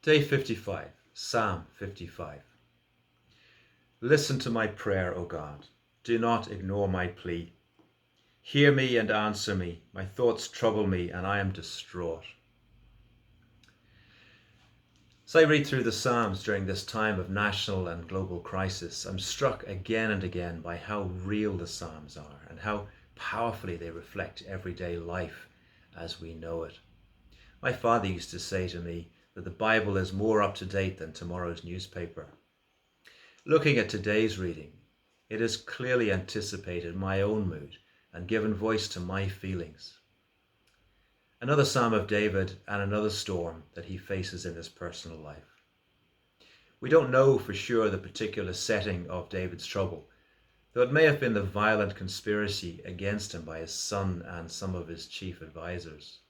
Day 55, Psalm 55. Listen to my prayer, O God. Do not ignore my plea. Hear me and answer me. My thoughts trouble me, and I am distraught. As I read through the Psalms during this time of national and global crisis, I'm struck again and again by how real the Psalms are and how powerfully they reflect everyday life as we know it. My father used to say to me that the Bible is more up to date than tomorrow's newspaper. Looking at today's reading, it has clearly anticipated my own mood and given voice to my feelings. Another Psalm of David and another storm that he faces in his personal life. We don't know for sure the particular setting of David's trouble, though it may have been the violent conspiracy against him by his son and some of his chief advisors.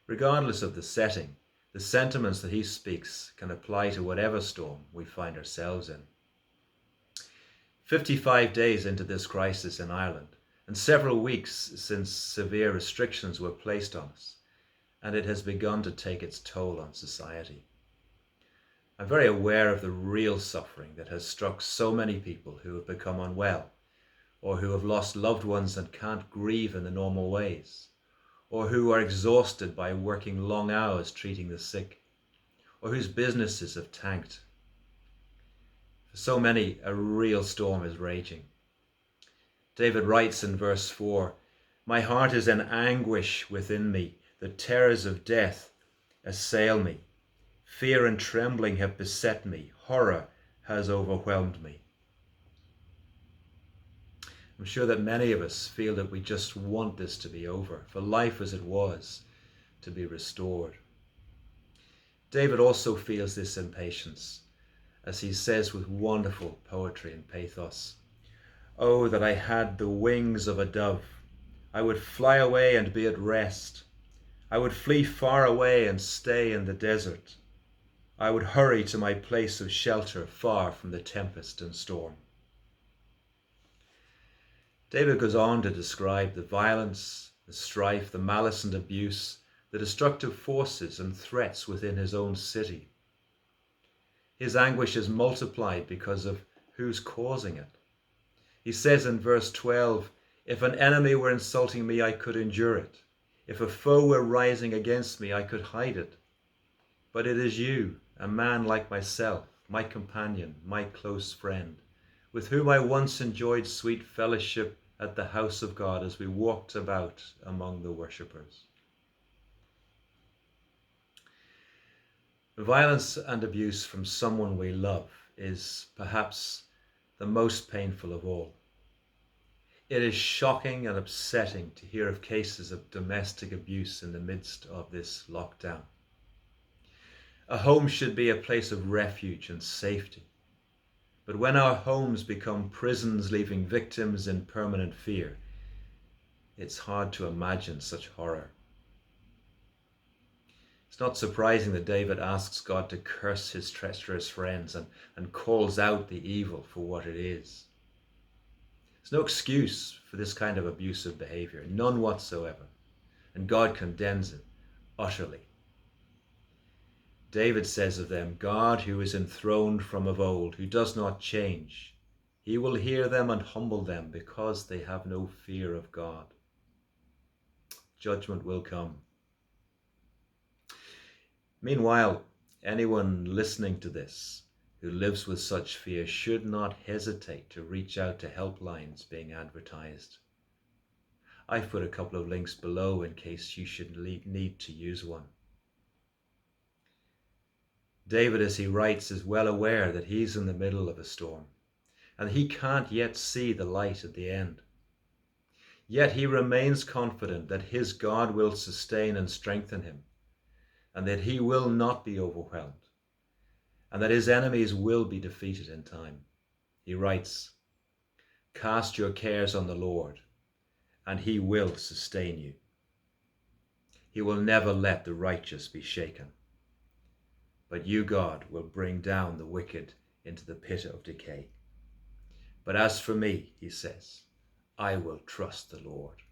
Regardless of the setting, the sentiments that he speaks can apply to whatever storm we find ourselves in. 55 days into this crisis in Ireland, and several weeks since severe restrictions were placed on us, and it has begun to take its toll on society. I'm very aware of the real suffering that has struck so many people who have become unwell, or who have lost loved ones and can't grieve in the normal ways, or who are exhausted by working long hours treating the sick, or whose businesses have tanked. For so many, a real storm is raging. David writes in verse 4, "My heart is in anguish within me. The terrors of death assail me. Fear and trembling have beset me. Horror has overwhelmed me." I'm sure that many of us feel that we just want this to be over, for life as it was to be restored. David also feels this impatience, as he says with wonderful poetry and pathos, "Oh, that I had the wings of a dove. I would fly away and be at rest. I would flee far away and stay in the desert. I would hurry to my place of shelter, far from the tempest and storm." David goes on to describe the violence, the strife, the malice and abuse, the destructive forces and threats within his own city. His anguish is multiplied because of who's causing it. He says in verse 12, "If an enemy were insulting me, I could endure it. If a foe were rising against me, I could hide it. But it is you, a man like myself, my companion, my close friend, with whom I once enjoyed sweet fellowship at the house of God as we walked about among the worshippers." Violence and abuse from someone we love is perhaps the most painful of all. It is shocking and upsetting to hear of cases of domestic abuse in the midst of this lockdown. A home should be a place of refuge and safety. But when our homes become prisons leaving victims in permanent fear, it's hard to imagine such horror. It's not surprising that David asks God to curse his treacherous friends and calls out the evil for what it is. There's no excuse for this kind of abusive behavior, none whatsoever, and God condemns it utterly. David says of them, "God who is enthroned from of old, who does not change, he will hear them and humble them because they have no fear of God." Judgment will come. Meanwhile, anyone listening to this who lives with such fear should not hesitate to reach out to helplines being advertised. I've put a couple of links below in case you should need to use one. David, as he writes, is well aware that he's in the middle of a storm, and he can't yet see the light at the end. Yet he remains confident that his God will sustain and strengthen him, and that he will not be overwhelmed, and that his enemies will be defeated in time. He writes, "Cast your cares on the Lord, and he will sustain you. He will never let the righteous be shaken. But you, God, will bring down the wicked into the pit of decay. But as for me," he says, "I will trust the Lord."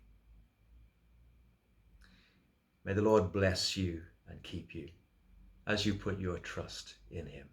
May the Lord bless you and keep you, as you put your trust in him.